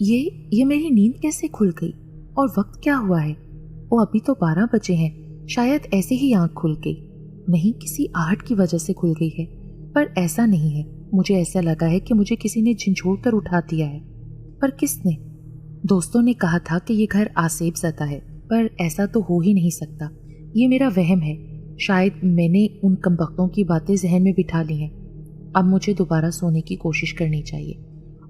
ये मेरी नींद कैसे खुल गई और वक्त क्या हुआ है? वो अभी तो 12 बजे हैं, शायद ऐसे ही आंख खुल गई। नहीं, किसी आहट की वजह से खुल गई है, पर ऐसा नहीं है। मुझे ऐसा लगा है कि मुझे किसी ने झंझोड़ कर उठा दिया है, पर किसने? दोस्तों ने कहा था कि ये घर आसेब ज़दा है, पर ऐसा तो हो ही नहीं सकता। ये मेरा वहम है। शायद मैंने उन कमबख्तों की बातें जहन में बिठा ली हैं। अब मुझे दोबारा सोने की कोशिश करनी चाहिए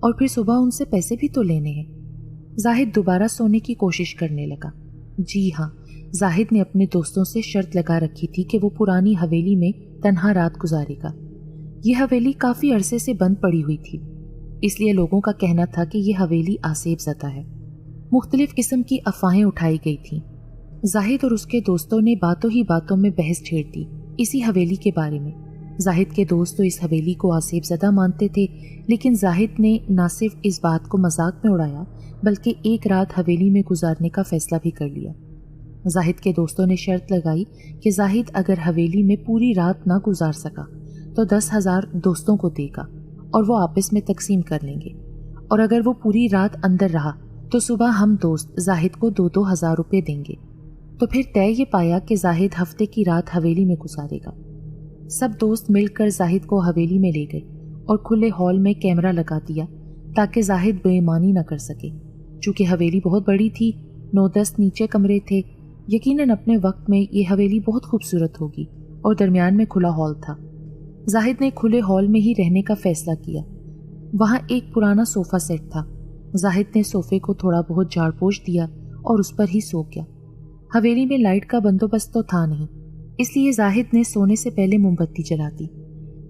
और फिर सुबह उनसे पैसे भी तो लेने हैं। जाहिद दोबारा सोने की कोशिश करने लगा। जी हाँ, जाहिद ने अपने दोस्तों से शर्त लगा रखी थी कि वो पुरानी हवेली में तन्हा रात गुजारेगा। ये हवेली काफ़ी अरसे से बंद पड़ी हुई थी, इसलिए लोगों का कहना था कि ये हवेली आसेब ज़दा है। मुख्तलिफ किस्म की अफवाहें उठाई गई थीं। जाहिद और उसके दोस्तों ने बातों ही बातों में बहस छेड़ दी इसी हवेली के बारे में। जाहिद के दोस्त तो इस हवेली को आसेब ज़दा मानते थे, लेकिन जाहिद ने न सिर्फ इस बात को मजाक में उड़ाया बल्कि एक रात हवेली में गुजारने का फैसला भी कर लिया। जाहिद के दोस्तों ने शर्त लगाई कि जाहिद अगर हवेली में पूरी रात ना गुजार सका तो 10,000 दोस्तों को देगा और वो आपस में तकसीम कर लेंगे, और अगर वो पूरी रात अंदर रहा तो सुबह हम दोस्त जाहिद को 2-2 हज़ार रुपये देंगे। तो फिर तय ये पाया कि जाहिद हफ्ते की रात हवेली में गुजारेगा। सब दोस्त मिलकर जाहिद को हवेली में ले गए और खुले हॉल में कैमरा लगा दिया ताकि जाहिद बेईमानी न कर सके। चूँकि हवेली बहुत बड़ी थी, 9-10 नीचे कमरे थे, यकीनन अपने वक्त में ये हवेली बहुत खूबसूरत होगी, और दरमियान में खुला हॉल था। जाहिद ने खुले हॉल में ही रहने का फैसला किया। वहाँ एक पुराना सोफ़ा सेट था। जाहिद ने सोफ़े को थोड़ा बहुत झाड़ पोंछ दिया और उस पर ही सो गया। हवेली में लाइट का बंदोबस्त तो था नहीं, इसलिए जाहिद ने सोने से पहले मोमबत्ती जला दी।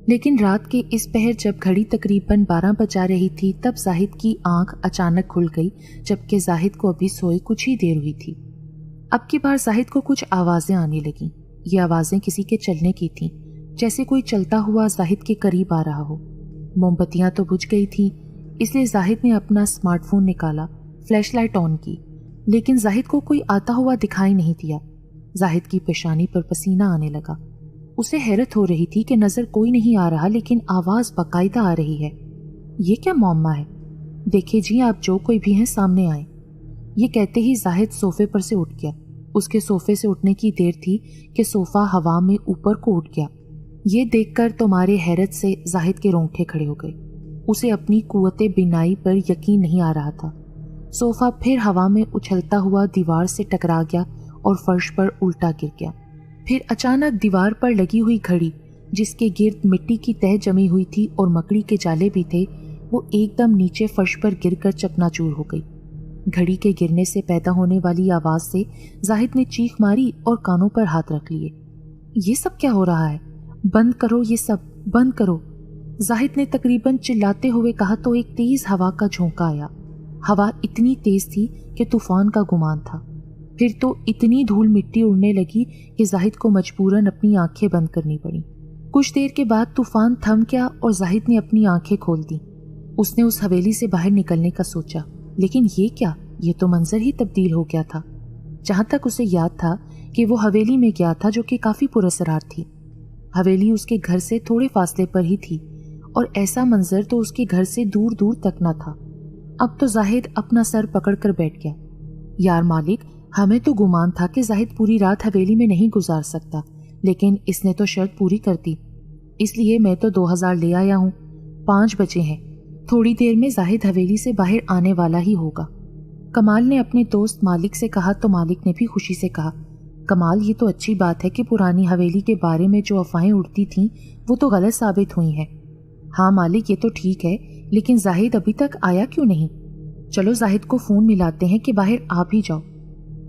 लेकिन रात के इस पहर जब घड़ी तकरीबन 12 बजा रही थी तब जाहिद की आंख अचानक खुल गई, जबकि जाहिद को अभी सोए कुछ ही देर हुई थी। अब की बार जाहिद को कुछ आवाज़ें आने लगीं। ये आवाज़ें किसी के चलने की थीं, जैसे कोई चलता हुआ जाहिद के करीब आ रहा हो। मोमबत्तियाँ तो बुझ गई थीं, इसलिए जाहिद ने अपना स्मार्टफोन निकाला, फ्लैशलाइट ऑन की, लेकिन जाहिद को कोई आता हुआ दिखाई नहीं दिया। जाहिद की पेशानी पर पसीना आने लगा। उसे हैरत हो रही थी कि नज़र कोई नहीं आ रहा, लेकिन आवाज़ बाकायदा आ रही है। ये क्या मौमा है? देखिए जी, आप जो कोई भी हैं सामने आए। ये कहते ही जाहिद सोफे पर से उठ गया। उसके सोफे से उठने की देर थी कि सोफ़ा हवा में ऊपर को उठ गया। ये देखकर तुम्हारे हैरत से जाहिद के रोंगटे खड़े हो गए। उसे अपनी कुव्वते बिनाई पर यकीन नहीं आ रहा था। सोफ़ा फिर हवा में उछलता हुआ दीवार से टकरा गया और फर्श पर उल्टा गिर गया। फिर अचानक दीवार पर लगी हुई घड़ी, जिसके गिर्द मिट्टी की तह जमी हुई थी और मकड़ी के जाले भी थे, वो एकदम नीचे फर्श पर गिरकर चकनाचूर हो गई। घड़ी के गिरने से पैदा होने वाली आवाज़ से जाहिद ने चीख मारी और कानों पर हाथ रख लिए। ये सब क्या हो रहा है? बंद करो, ये सब बंद करो। जाहिद ने तकरीबन चिल्लाते हुए कहा तो एक तेज हवा का झोंका आया। हवा इतनी तेज थी कि तूफान का गुमान था। फिर तो इतनी धूल मिट्टी उड़ने लगी कि जाहिद को मजबूरन अपनी आंखें बंद करनी पड़ी। कुछ देर के बाद तूफान थम गया और जाहिद ने अपनी आंखें खोल दी। उसने उस हवेली से बाहर निकलने का सोचा, लेकिन ये क्या? ये तो मंजर ही तब्दील हो गया था। जहाँ तक उसे याद था कि वो हवेली में गया था, जो कि काफ़ी पुरअसरार थी। हवेली उसके घर से थोड़े फासले पर ही थी और ऐसा मंजर तो उसके घर से दूर दूर तक न था। अब तो जाहिद अपना सर पकड़कर बैठ गया। यार मालिक, हमें तो गुमान था कि जाहिद पूरी रात हवेली में नहीं गुजार सकता, लेकिन इसने तो शर्त पूरी कर दी, इसलिए मैं तो 2,000 ले आया हूँ। 5 बजे हैं, थोड़ी देर में जाहिद हवेली से बाहर आने वाला ही होगा। कमाल ने अपने दोस्त मालिक से कहा तो मालिक ने भी खुशी से कहा, कमाल, ये तो अच्छी बात है कि पुरानी हवेली के बारे में जो अफवाहें उड़ती थीं वो तो गलत साबित हुई हैं। हाँ मालिक, ये तो ठीक है, लेकिन जाहिद अभी तक आया क्यों नहीं? चलो जाहिद को फ़ोन मिलाते हैं कि बाहर आ भी जाओ।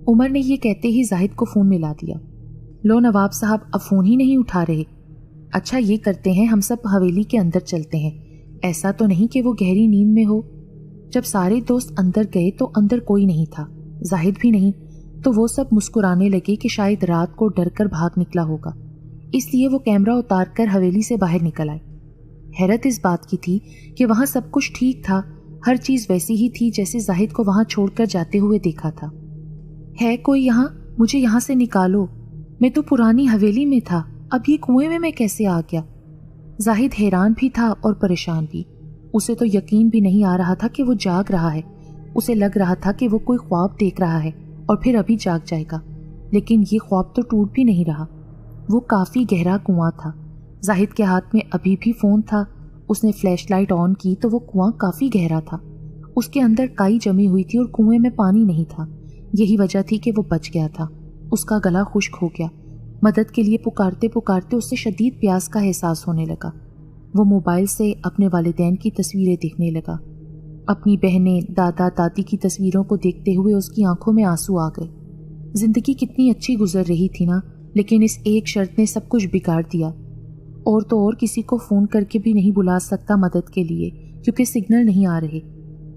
उमर ने ये कहते ही जाहिद को फ़ोन मिला दिया। लो नवाब साहब, अब फ़ोन ही नहीं उठा रहे। अच्छा ये करते हैं, हम सब हवेली के अंदर चलते हैं। ऐसा तो नहीं कि वो गहरी नींद में हो। जब सारे दोस्त अंदर गए तो अंदर कोई नहीं था, जाहिद भी नहीं, तो वो सब मुस्कुराने लगे कि शायद रात को डर कर भाग निकला होगा। इसलिए वो कैमरा उतार कर हवेली से बाहर निकल आए। हैरत इस बात की थी कि वहाँ सब कुछ ठीक था, हर चीज़ वैसी ही थी जैसे जाहिद को वहाँ छोड़कर जाते हुए देखा था। है कोई यहाँ? मुझे यहाँ से निकालो, मैं तो पुरानी हवेली में था, अब ये कुएं में मैं कैसे आ गया? जाहिद हैरान भी था और परेशान भी। उसे तो यकीन भी नहीं आ रहा था कि वो जाग रहा है, उसे लग रहा था कि वो कोई ख्वाब देख रहा है और फिर अभी जाग जाएगा, लेकिन ये ख्वाब तो टूट भी नहीं रहा। वो काफ़ी गहरा कुआं था। जाहिद के हाथ में अभी भी फ़ोन था। उसने फ्लैशलाइट ऑन की तो वो कुआं काफ़ी गहरा था। उसके अंदर काई जमी हुई थी और कुएं में पानी नहीं था। यही वजह थी कि वो बच गया था। उसका गला खुश्क हो गया। मदद के लिए पुकारते पुकारते उससे शदीद प्यास का एहसास होने लगा। वो मोबाइल से अपने वालिदैन की तस्वीरें देखने लगा। अपनी बहनें, दादा दादी की तस्वीरों को देखते हुए उसकी आंखों में आंसू आ गए। जिंदगी कितनी अच्छी गुजर रही थी ना, लेकिन इस एक शर्त ने सब कुछ बिगाड़ दिया। और तो और किसी को फ़ोन करके भी नहीं बुला सकता मदद के लिए, क्योंकि सिग्नल नहीं आ रहे।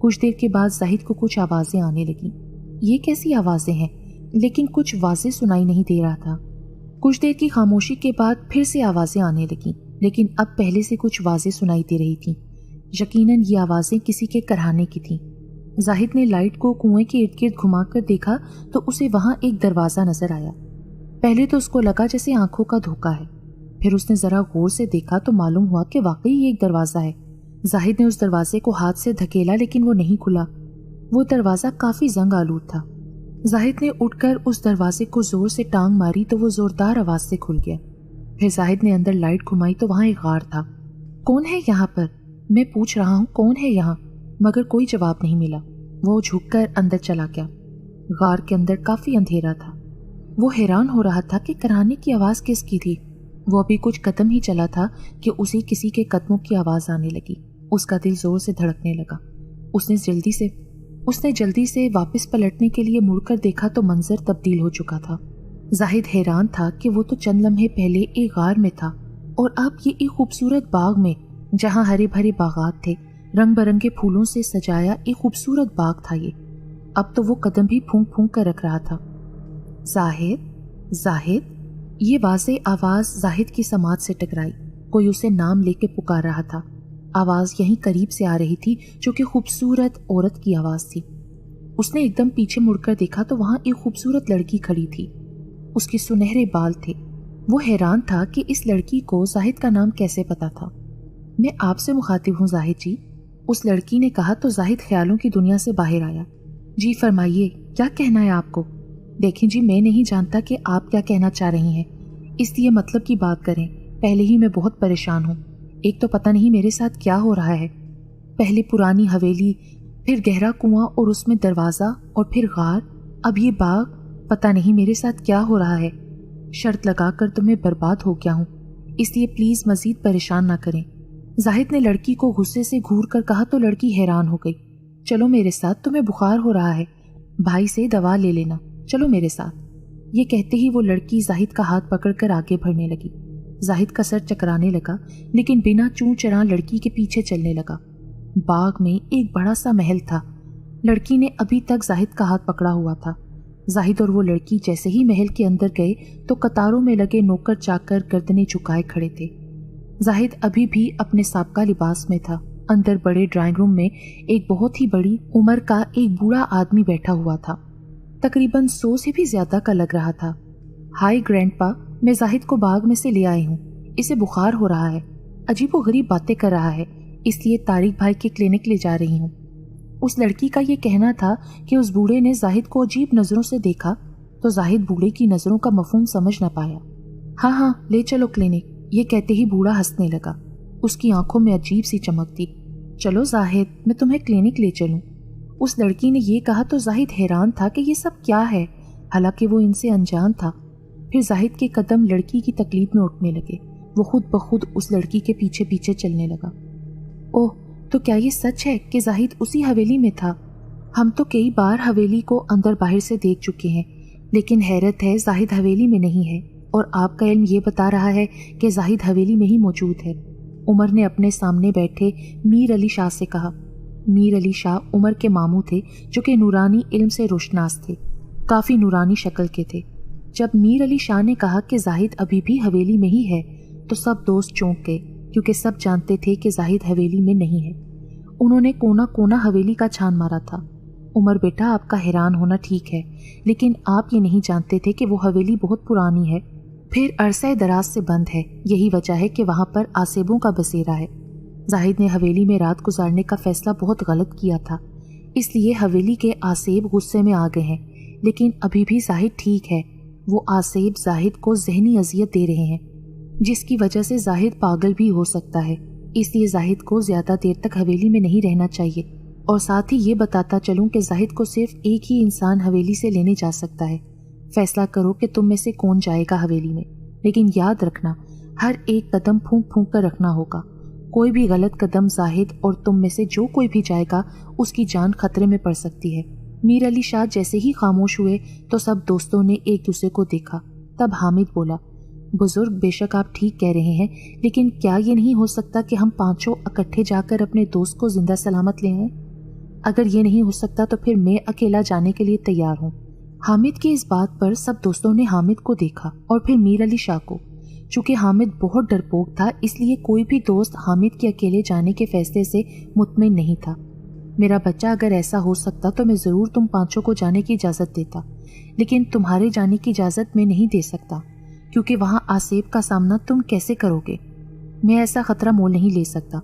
कुछ देर के बाद जाहिद को कुछ आवाज़ें आने लगीं। ये कैसी आवाज़ें हैं? लेकिन कुछ वाज़ेह सुनाई नहीं दे रहा था। कुछ देर की खामोशी के बाद फिर से आवाज़ें आने लगीं, लेकिन अब पहले से कुछ वाज़ेह सुनाई दे रही थीं। यकीनन ये आवाज़ें किसी के कराहने की थीं। जाहिद ने लाइट को कुएं के इर्द गिर्द घुमाकर देखा तो उसे वहाँ एक दरवाज़ा नजर आया। पहले तो उसको लगा जैसे आंखों का धोखा है, फिर उसने ज़रा गौर से देखा तो मालूम हुआ कि वाकई ये एक दरवाज़ा है। जाहिद ने उस दरवाजे को हाथ से धकेला, लेकिन वो नहीं खुला। वो दरवाज़ा काफ़ी जंग आलूद था। जाहिद ने उठकर उस दरवाजे को ज़ोर से टांग मारी तो वो ज़ोरदार आवाज़ से खुल गया। फिर जाहिद ने अंदर लाइट घुमाई तो वहाँ एक गार था। कौन है यहाँ पर? मैं पूछ रहा हूँ, कौन है यहाँ? मगर कोई जवाब नहीं मिला। वो झुककर अंदर चला गया। गार के अंदर काफ़ी अंधेरा था। वो हैरान हो रहा था कि कराहने की आवाज़ किसकी थी। वो अभी कुछ कदम ही चला था कि उसे किसी के कदमों की आवाज़ आने लगी। उसका दिल ज़ोर से धड़कने लगा। उसने जल्दी से वापस पलटने के लिए मुड़कर देखा तो मंजर तब्दील हो चुका था। जाहिद हैरान था कि वो तो चंद लम्हे पहले एक गार में था और अब ये एक खूबसूरत बाग में, जहाँ हरे भरे बागात थे, रंग बिरंगे फूलों से सजाया एक खूबसूरत बाग था ये। अब तो वो कदम भी फूंक फूंक कर रख रहा था। जाहिद। ये वाज़ेह आवाज़ जाहिद की समाज से टकराई। कोई उसे नाम लेके पुकार रहा था। आवाज़ यहीं करीब से आ रही थी, जो कि खूबसूरत औरत की आवाज़ थी। उसने एकदम पीछे मुड़कर देखा तो वहाँ एक खूबसूरत लड़की खड़ी थी। उसके सुनहरे बाल थे। वो हैरान था कि इस लड़की को जाहिद का नाम कैसे पता था। मैं आपसे मुखातिब हूँ जाहिद जी, उस लड़की ने कहा तो जाहिद ख्यालों की दुनिया से बाहर आया। जी फरमाइए, क्या कहना है आपको? देखें जी, मैं नहीं जानता कि आप क्या कहना चाह रही हैं, इसलिए मतलब की बात करें। पहले ही मैं बहुत परेशान हूँ। एक तो पता नहीं मेरे साथ क्या हो रहा है। पहले पुरानी हवेली, फिर गहरा कुआं और उसमें दरवाज़ा, और फिर गार, अब ये बाग। पता नहीं मेरे साथ क्या हो रहा है। शर्त लगाकर तो मैं बर्बाद हो गया हूँ, इसलिए प्लीज़ मज़ीद परेशान ना करें। जाहिद ने लड़की को गुस्से से घूर कर कहा तो लड़की हैरान हो गई। चलो मेरे साथ, तुम्हें बुखार हो रहा है, भाई से दवा ले लेना, चलो मेरे साथ। ये कहते ही वो लड़की जाहिद का हाथ पकड़कर आगे बढ़ने लगी। जाहिद का सर चकराने लगा, लेकिन बिना चूं चरा लड़की के पीछे चलने लगा। बाग में एक बड़ा सा महल था। लड़की ने अभी तक जाहिद का हाथ पकड़ा हुआ था। जाहिद और वो लड़की जैसे ही महल के अंदर गए तो कतारों में लगे नौकर चाकर गर्दनें झुकाए खड़े थे। जाहिद अभी भी अपने साबका लिबास में था। अंदर बड़े ड्राइंग रूम में एक बहुत ही बड़ी उम्र का एक बूढ़ा आदमी बैठा हुआ था। तकरीबन 100 से भी ज्यादा का लग रहा था। हाय ग्रैंडपा, मैं जाहिद को बाग में से ले आई हूँ। इसे बुखार हो रहा है, अजीबोगरीब बातें कर रहा है, इसलिए तारिक भाई के क्लिनिक ले जा रही हूँ। उस लड़की का ये कहना था कि उस बूढ़े ने जाहिद को अजीब नज़रों से देखा तो जाहिद बूढ़े की नज़रों का मफहूम समझ न पाया। हाँ, ले चलो क्लिनिक, ये कहते ही बूढ़ा हंसने लगा। उसकी आंखों में अजीब सी चमक थी। चलो जाहिद, मैं तुम्हें क्लिनिक ले चलूँ। उस लड़की ने ये कहा तो जाहिद हैरान था कि ये सब क्या है, हालांकि वो इनसे अनजान था। फिर जाहिद के कदम लड़की की तकलीफ में उठने लगे। वो खुद ब खुद उस लड़की के पीछे पीछे चलने लगा। ओह, तो क्या ये सच है कि जाहिद उसी हवेली में था? हम तो कई बार हवेली को अंदर बाहर से देख चुके हैं, लेकिन हैरत है जाहिद हवेली में नहीं है, और आपका इल्म ये बता रहा है कि जाहिद हवेली में ही मौजूद है। उमर ने अपने सामने बैठे मीर अली शाह से कहा। मीर अली शाह उमर के मामू थे, जो कि नूरानी इल्म से रोशनास थे, काफ़ी नूरानी शक्ल के थे। जब मीर अली शाह ने कहा कि जाहिद अभी भी हवेली में ही है तो सब दोस्त चौंक गए, क्योंकि सब जानते थे कि जाहिद हवेली में नहीं है। उन्होंने कोना कोना हवेली का छान मारा था। उमर बेटा, आपका हैरान होना ठीक है, लेकिन आप ये नहीं जानते थे कि वो हवेली बहुत पुरानी है, फिर अरसा दराज से बंद है। यही वजह है कि वहाँ पर आसेबों का बसेरा है। जाहिद ने हवेली में रात गुजारने का फैसला बहुत गलत किया था। اس لیے حویلی کے آصیب غصے میں آ گئے ہیں، لیکن ابھی بھی زاہد ٹھیک ہے۔ وہ آصیب زاہد کو ذہنی اذیت دے رہے ہیں، جس کی وجہ سے زاہد پاگل بھی ہو سکتا ہے۔ اس لیے زاہد کو زیادہ دیر تک حویلی میں نہیں رہنا چاہیے۔ اور ساتھ ہی یہ بتاتا چلوں کہ زاہد کو صرف ایک ہی انسان حویلی سے لینے جا سکتا ہے۔ فیصلہ کرو کہ تم میں سے کون جائے گا حویلی میں، لیکن یاد رکھنا ہر ایک قدم پھونک پھونک کر رکھنا ہوگا۔ کوئی بھی غلط قدم زاہد اور تم میں سے جو کوئی بھی جائے گا اس کی جان خطرے میں پڑ سکتی ہے۔ میر علی شاہ جیسے ہی خاموش ہوئے تو سب دوستوں نے ایک دوسرے کو دیکھا۔ تب حامد بولا، بزرگ بے شک آپ ٹھیک کہہ رہے ہیں، لیکن کیا یہ نہیں ہو سکتا کہ ہم پانچوں اکٹھے جا کر اپنے دوست کو زندہ سلامت لے آئیں؟ اگر یہ نہیں ہو سکتا تو پھر میں اکیلا جانے کے لیے تیار ہوں۔ حامد کی اس بات پر سب دوستوں نے حامد کو دیکھا اور پھر میر علی شاہ کو۔ چونکہ حامد بہت ڈرپوک تھا، اس لیے کوئی بھی دوست حامد کے اکیلے جانے کے فیصلے سے مطمئن نہیں تھا۔ میرا بچہ، اگر ایسا ہو سکتا تو میں ضرور تم پانچوں کو جانے کی اجازت دیتا، لیکن تمہارے جانے کی اجازت میں نہیں دے سکتا، کیونکہ وہاں آصیب کا سامنا تم کیسے کرو گے؟ میں ایسا خطرہ مول نہیں لے سکتا۔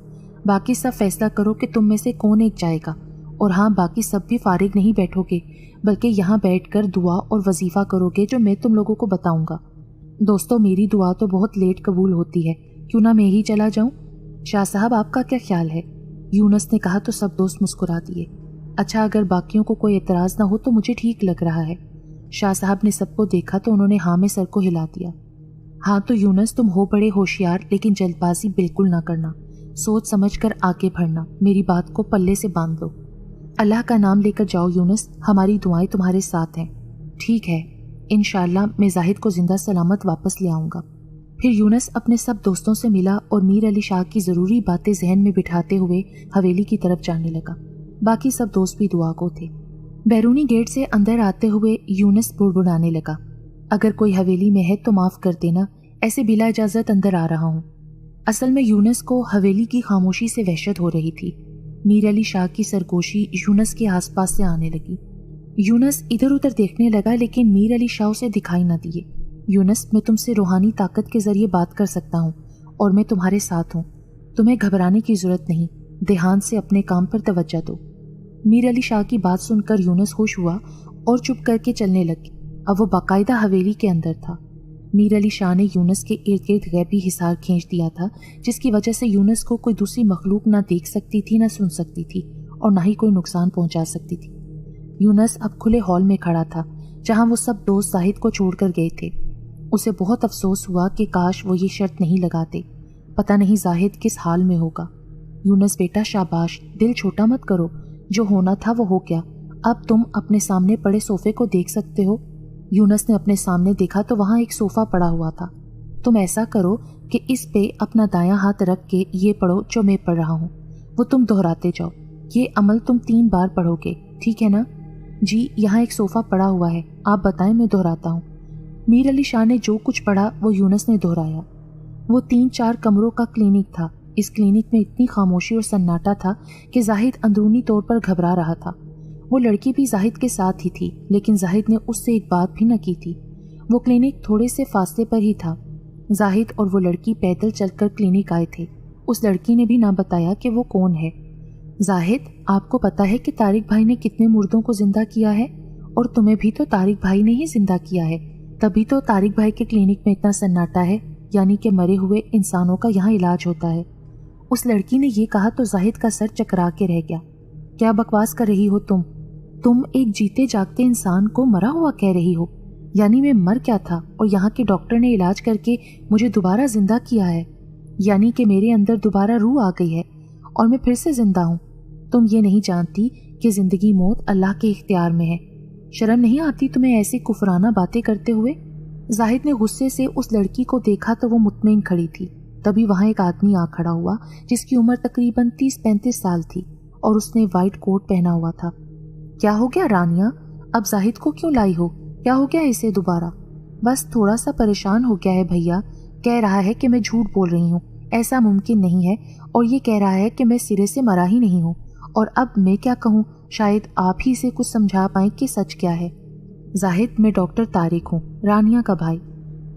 باقی سب فیصلہ کرو کہ تم میں سے کون ایک جائے گا۔ اور ہاں، باقی سب بھی فارغ نہیں بیٹھو گے، بلکہ یہاں بیٹھ کر دعا اور وظیفہ کرو گے جو میں تم لوگوں کو بتاؤں گا۔ دوستو، میری دعا تو بہت لیٹ قبول ہوتی ہے، کیوں نہ میں ہی چلا جاؤں؟ شاہ صاحب، آپ کا کیا خیال ہے؟ یونس نے کہا تو سب دوست مسکرا دیے۔ اچھا، اگر باقیوں کو کوئی اعتراض نہ ہو تو مجھے ٹھیک لگ رہا ہے۔ شاہ صاحب نے سب کو دیکھا تو انہوں نے ہاں میں سر کو ہلا دیا۔ ہاں تو یونس، تم ہو بڑے ہوشیار، لیکن جلد بازی بالکل نہ کرنا، سوچ سمجھ کر آگے بڑھنا، میری بات کو پلے سے باندھ لو۔ اللہ کا نام لے کر جاؤ یونس، ہماری دعائیں تمہارے ساتھ ہیں۔ ٹھیک ہے، انشاءاللہ میں زاہد کو زندہ سلامت واپس لے آؤں گا۔ پھر یونس اپنے سب دوستوں سے ملا اور میر علی شاہ کی ضروری باتیں ذہن میں بٹھاتے ہوئے حویلی کی طرف جانے لگا۔ باقی سب دوست بھی دعا کو تھے۔ بیرونی گیٹ سے اندر آتے ہوئے یونس بڑبڑانے لگا، اگر کوئی حویلی میں ہے تو معاف کر دینا، ایسے بلا اجازت اندر آ رہا ہوں۔ اصل میں یونس کو حویلی کی خاموشی سے وحشت ہو رہی تھی۔ میر علی شاہ کی سرگوشی یونس کے آس پاس سے آنے لگی۔ یونس ادھر ادھر دیکھنے لگا، لیکن میر علی شاہ اسے دکھائی نہ دیے۔ یونس، میں تم سے روحانی طاقت کے ذریعے بات کر سکتا ہوں اور میں تمہارے ساتھ ہوں، تمہیں گھبرانے کی ضرورت نہیں، دھیان سے اپنے کام پر توجہ دو۔ میر علی شاہ کی بات سن کر یونس خوش ہوا اور چپ کر کے چلنے لگ۔ اب وہ باقاعدہ حویلی کے اندر تھا۔ میر علی شاہ نے یونس کے ارد گرد غیبی حصار کھینچ دیا تھا، جس کی وجہ سے یونس کو کوئی دوسری مخلوق نہ دیکھ سکتی تھی، نہ سن سکتی تھی، اور نہ ہی کوئی نقصان پہنچا سکتی تھی۔ یونس اب کھلے ہال میں کھڑا تھا، جہاں وہ سب دوست زاہد کو چھوڑ کر گئے تھے۔ اسے بہت افسوس ہوا کہ کاش وہ یہ شرط نہیں لگاتے، پتہ نہیں زاہد کس حال میں ہوگا۔ یونس بیٹا، شاباش، دل چھوٹا مت کرو، جو ہونا تھا وہ ہو گیا، اب تم اپنے سامنے پڑے صوفے کو دیکھ سکتے ہو۔ یونس نے اپنے سامنے دیکھا تو وہاں ایک صوفہ پڑا ہوا تھا۔ تم ایسا کرو کہ اس پہ اپنا دایاں ہاتھ رکھ کے یہ پڑھو جو میں پڑھ رہا ہوں، وہ تم دہراتے جاؤ۔ یہ عمل تم 3 بار پڑھو گے، ٹھیک ہے نا؟ جی، یہاں ایک صوفہ پڑا ہوا ہے، آپ بتائیں، میں دہراتا ہوں۔ میر علی شاہ نے جو کچھ پڑھا وہ یونس نے دہرایا۔ وہ 3-4 کمروں کا کلینک تھا۔ اس کلینک میں اتنی خاموشی اور سناٹا تھا کہ زاہد اندرونی طور پر گھبرا رہا تھا۔ وہ لڑکی بھی زاہد کے ساتھ ہی تھی، لیکن زاہد نے اس سے ایک بات بھی نہ کی تھی۔ وہ کلینک تھوڑے سے فاصلے پر ہی تھا۔ زاہد اور وہ لڑکی پیدل چل کر کلینک آئے تھے۔ اس لڑکی نے بھی نہ بتایا کہ وہ کون ہے۔ زاہد، آپ کو پتا ہے کہ طارق بھائی نے کتنے مردوں کو زندہ کیا ہے؟ اور تمہیں بھی تو طارق بھائی نے ہی زندہ کیا ہے، تبھی تو طارق بھائی کے کلینک میں اتنا سناٹا ہے، یعنی کہ مرے ہوئے انسانوں کا یہاں علاج ہوتا ہے۔ اس لڑکی نے یہ کہا تو زاہد کا سر چکرا کے رہ گیا۔ کیا بکواس کر رہی ہو تم؟ تم ایک جیتے جاگتے انسان کو مرا ہوا کہہ رہی ہو؟ یعنی میں مر کیا تھا اور یہاں کے ڈاکٹر نے علاج کر کے مجھے دوبارہ زندہ کیا ہے، یعنی کہ میرے اندر دوبارہ روح آ گئی ہے اور میں پھر سے زندہ ہوں۔ تم یہ نہیں جانتی کہ زندگی موت اللہ کے اختیار میں ہے۔ شرم نہیں آتی تمہیں ایسی کفرانہ باتیں کرتے ہوئے؟ زاہد نے غصے سے اس لڑکی کو دیکھا تو وہ مطمئن کھڑی تھی۔ تبھی وہاں ایک آدمی آ کھڑا ہوا جس کی عمر تقریباً 30-35 سال تھی اور اس نے وائٹ کوٹ پہنا ہوا تھا۔ کیا ہو گیا رانیہ؟ اب زاہد کو کیوں لائی ہو؟ کیا ہو گیا اسے دوبارہ؟ بس تھوڑا سا پریشان ہو گیا ہے بھیا، کہہ رہا ہے کہ میں جھوٹ بول رہی ہوں، ایسا ممکن نہیں ہے، اور یہ کہہ رہا ہے کہ میں سرے سے مرا ہی نہیں ہوں، اور اب میں کیا کہوں، شاید آپ ہی سے کچھ سمجھا پائیں کہ سچ کیا ہے۔ زاہد، میں ڈاکٹر طارق ہوں، رانیہ کا بھائی۔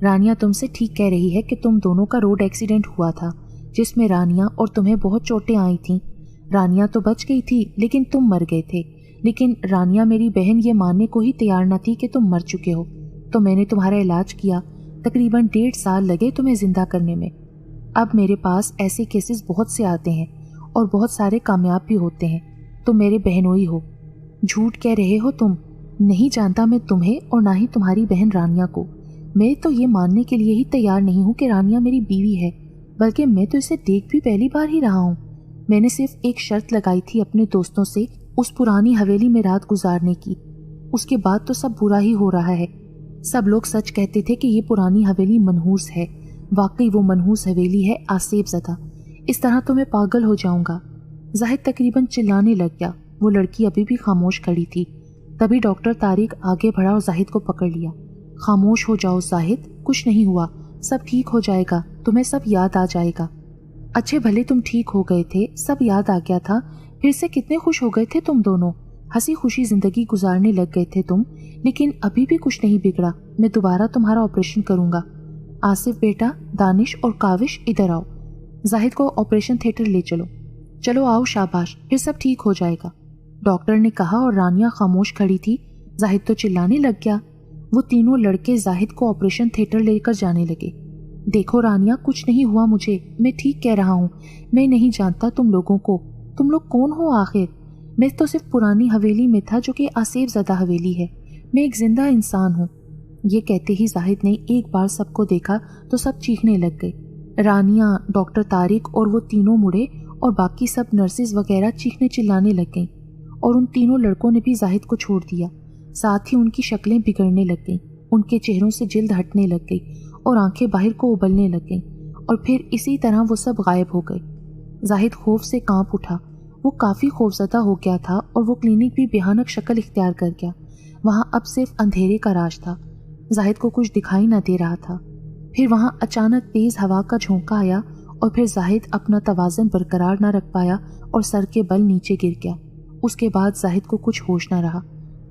رانیہ تم سے ٹھیک کہہ رہی ہے کہ تم دونوں کا روڈ ایکسیڈنٹ ہوا تھا، جس میں رانیہ اور تمہیں بہت چوٹیں آئی تھیں۔ رانیہ تو بچ گئی تھی لیکن تم مر گئے تھے، لیکن رانیہ میری بہن یہ ماننے کو ہی تیار نہ تھی کہ تم مر چکے ہو، تو میں نے تمہارا علاج کیا، تقریباً 1.5 سال لگے تمہیں زندہ کرنے میں۔ اب میرے پاس ایسے کیسز بہت سے آتے ہیں اور بہت سارے کامیاب بھی ہوتے ہیں۔ تم میرے بہنوئی ہو۔ جھوٹ کہہ رہے ہو تم۔ نہیں جانتا میں تمہیں اور نہ ہی تمہاری بہن رانیہ کو۔ میں تو یہ ماننے کے لیے ہی تیار نہیں ہوں کہ رانیہ میری بیوی ہے، بلکہ میں تو اسے دیکھ بھی پہلی بار ہی رہا ہوں۔ میں نے صرف ایک شرط لگائی تھی اپنے دوستوں سے اس پرانی حویلی میں رات گزارنے کی، اس کے بعد تو سب برا ہی ہو رہا ہے۔ سب لوگ سچ کہتے تھے کہ یہ پرانی حویلی منحوس ہے، واقعی وہ منحوس حویلی ہے آصف زدہ۔ اس طرح تو میں پاگل ہو جاؤں گا۔ زاہد تقریباً چلانے لگ گیا۔ وہ لڑکی ابھی بھی خاموش کھڑی تھی۔ تبھی ڈاکٹر طارق آگے بڑھا اور زاہد کو پکڑ لیا۔ خاموش ہو جاؤ زاہد، کچھ نہیں ہوا، سب ٹھیک ہو جائے گا، تمہیں سب یاد آ جائے گا۔ اچھے بھلے تم ٹھیک ہو گئے تھے، سب یاد آ گیا تھا، پھر سے کتنے خوش ہو گئے تھے تم دونوں، ہنسی خوشی زندگی گزارنے لگ گئے تھے تم، لیکن ابھی بھی کچھ نہیں بگڑا۔ میں دوبارہ تمہارا آپریشن کروں گا۔ آصف بیٹا، دانش اور کاوش ادھر آؤ، زاہد کو آپریشن تھیٹر لے چلو۔ چلو آؤ، شاباش، پھر سب ٹھیک ہو جائے گا، ڈاکٹر نے کہا، اور رانیہ خاموش کھڑی تھی۔ زاہد تو چلانے لگ گیا۔ وہ تینوں لڑکے زاہد کو آپریشن تھیٹر لے کر جانے لگے۔ دیکھو رانیہ، کچھ نہیں ہوا مجھے، میں ٹھیک کہہ رہا ہوں، میں نہیں جانتا تم لوگوں کو، تم لوگ کون ہو آخر؟ میں تو صرف پرانی حویلی میں تھا جو کہ آصف زدہ حویلی ہے، میں ایک زندہ انسان ہوں۔ یہ کہتے ہی زاہد نے ایک بار سب کو دیکھا تو سب چیخنے لگ گئے۔ رانیہ، ڈاکٹر طارق اور وہ تینوں مڑے اور باقی سب نرسز وغیرہ چیخنے چلانے لگ گئیں، اور ان تینوں لڑکوں نے بھی زاہد کو چھوڑ دیا۔ ساتھ ہی ان کی شکلیں بگڑنے لگ گئیں، ان کے چہروں سے جلد ہٹنے لگ گئی اور آنکھیں باہر کو ابلنے لگ گئیں، اور پھر اسی طرح وہ سب غائب ہو گئے۔ زاہد خوف سے کانپ اٹھا۔ وہ کافی خوفزدہ ہو گیا تھا اور وہ کلینک بھی بھیانک شکل اختیار کر گیا۔ وہاں اب صرف اندھیرے کا راج تھا، زاہد کو کچھ دکھائی نہ دے رہا تھا۔ پھر وہاں اچانک تیز ہوا کا جھونکا آیا اور پھر زاہد اپنا توازن برقرار نہ رکھ پایا اور سر کے بل نیچے گر گیا۔ اس کے بعد زاہد کو کچھ ہوش نہ رہا۔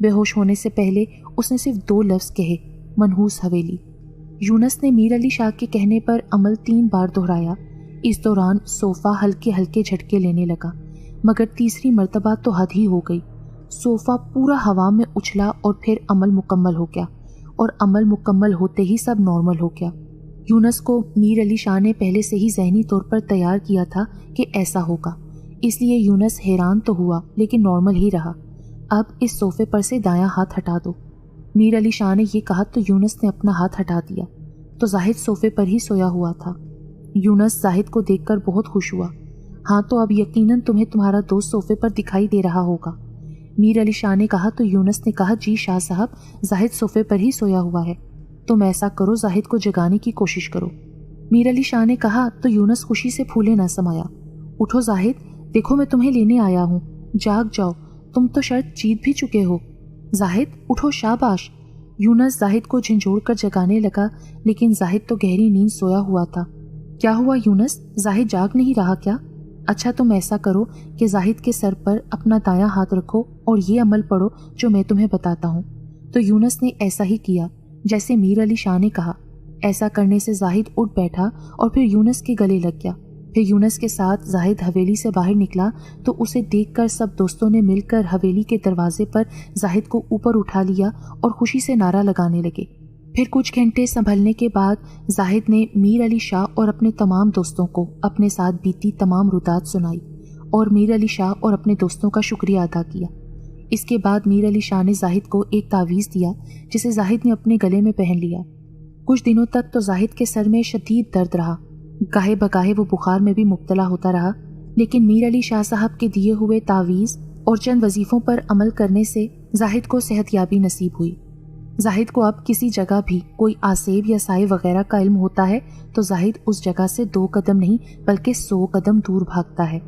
بے ہوش ہونے سے پہلے اس نے صرف 2 لفظ کہے، منحوس حویلی۔ یونس نے میر علی شاہ کے کہنے پر عمل 3 بار دہرایا۔ اس دوران صوفہ ہلکے ہلکے جھٹکے لینے لگا، مگر تیسری مرتبہ تو حد ہی ہو گئی۔ صوفہ پورا ہوا میں اچھلا اور پھر عمل مکمل ہو گیا، اور عمل مکمل ہوتے ہی سب نارمل ہو گیا۔ یونس کو میر علی شاہ نے پہلے سے ہی ذہنی طور پر تیار کیا تھا کہ ایسا ہوگا، اس لیے یونس حیران تو ہوا لیکن نارمل ہی رہا۔ اب اس صوفے پر سے دایاں ہاتھ ہٹا دو، میر علی شاہ نے یہ کہا تو یونس نے اپنا ہاتھ ہٹا دیا تو زاہد صوفے پر ہی سویا ہوا تھا۔ یونس زاہد کو دیکھ کر بہت خوش ہوا۔ ہاں تو اب یقیناً تمہیں تمہارا دوست صوفے پر دکھائی دے رہا ہوگا، میر علی شاہ نے کہا تو یونس نے کہا جی شاہ صاحب، زاہد صوفے پر ہی سویا ہوا ہے، تم ایسا کرو زاہد کو جگانے کی کوشش کرو۔ میر علی شاہ نے کہا تو یونس خوشی سے پھولے نہ سمایا۔ اٹھو زاہد، دیکھو میں تمہیں لینے آیا ہوں، جاگ جاؤ، تم تو شرط جیت بھی چکے ہو۔ زاہد اٹھو، شاباش۔ یونس زاہد کو جھنجھوڑ کر جگانے لگا، لیکن زاہد تو گہری نیند سویا ہوا تھا۔ کیا ہوا یونس، زاہد جاگ نہیں رہا کیا؟ اچھا تم ایسا کرو کہ زاہد کے سر پر اپنا دایاں ہاتھ رکھو اور یہ عمل پڑھو جو میں تمہیں بتاتا ہوں۔ تو یونس نے ایسا ہی کیا جیسے میر علی شاہ نے کہا۔ ایسا کرنے سے زاہد اٹھ بیٹھا اور پھر یونس کے گلے لگ گیا۔ پھر یونس کے ساتھ زاہد حویلی سے باہر نکلا تو اسے دیکھ کر سب دوستوں نے مل کر حویلی کے دروازے پر زاہد کو اوپر اٹھا لیا اور خوشی سے نعرہ لگانے لگے۔ پھر کچھ گھنٹے سنبھلنے کے بعد زاہد نے میر علی شاہ اور اپنے تمام دوستوں کو اپنے ساتھ بیتی تمام رودات سنائی اور میر علی شاہ اور اپنے دوستوں کا شکریہ ادا کیا۔ اس کے بعد میر علی شاہ نے زاہد کو ایک تعویذ دیا جسے زاہد نے اپنے گلے میں پہن لیا۔ کچھ دنوں تک تو زاہد کے سر میں شدید درد رہا، گاہے بگاہے وہ بخار میں بھی مبتلا ہوتا رہا، لیکن میر علی شاہ صاحب کے دیے ہوئے تعویذ اور چند وظیفوں پر عمل کرنے سے زاہد کو صحت یابی نصیب ہوئی۔ زاہد کو اب کسی جگہ بھی کوئی آسیب یا سائے وغیرہ کا علم ہوتا ہے تو زاہد اس جگہ سے 2 قدم نہیں بلکہ 100 قدم دور بھاگتا ہے۔